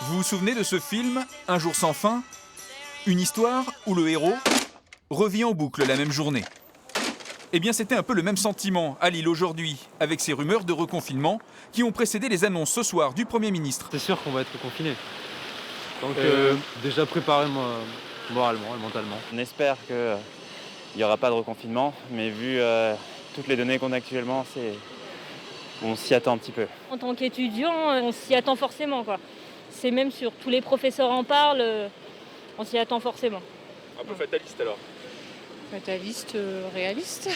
Vous vous souvenez de ce film, Un jour sans fin? Une histoire où le héros revit en boucle la même journée. Eh bien, c'était un peu le même sentiment à Lille aujourd'hui, avec ces rumeurs de reconfinement qui ont précédé les annonces ce soir du Premier ministre. C'est sûr qu'on va être confiné. Donc déjà préparé moralement et mentalement. On espère qu'il n'y aura pas de reconfinement, mais vu toutes les données qu'on a actuellement, on s'y attend un petit peu. En tant qu'étudiant, on s'y attend forcément, quoi. C'est même sûr, tous les professeurs en parlent, on s'y attend forcément. Un peu fataliste alors. Fataliste, réaliste.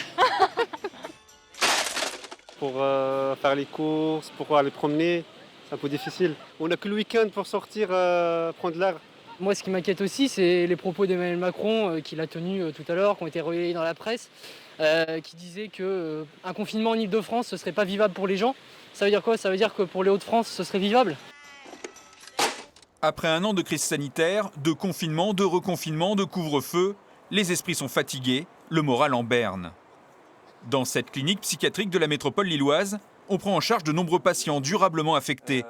Pour faire les courses, pour aller promener, c'est un peu difficile. On n'a que le week-end pour sortir prendre l'air. Moi, ce qui m'inquiète aussi, c'est les propos d'Emmanuel Macron qu'il a tenus tout à l'heure, qui ont été relayés dans la presse, qui disait qu'un confinement en Ile-de-France, ce ne serait pas vivable pour les gens. Ça veut dire quoi? Ça veut dire que pour les Hauts-de-France, ce serait vivable? Après un an de crise sanitaire, de confinement, de reconfinement, de couvre-feu, les esprits sont fatigués, le moral en berne. Dans cette clinique psychiatrique de la métropole lilloise, on prend en charge de nombreux patients durablement affectés.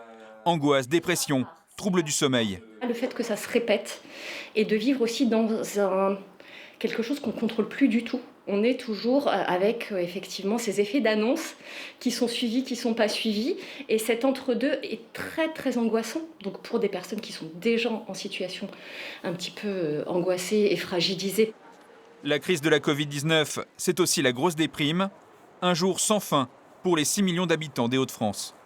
Angoisse, dépression, troubles du sommeil. Le fait que ça se répète et de vivre aussi dans quelque chose qu'on ne contrôle plus du tout. On est toujours avec effectivement ces effets d'annonce qui sont suivis, qui ne sont pas suivis. Et cet entre-deux est très très angoissant. Donc pour des personnes qui sont déjà en situation un petit peu angoissée et fragilisée. La crise de la Covid-19, c'est aussi la grosse déprime. Un jour sans fin pour les 6 millions d'habitants des Hauts-de-France.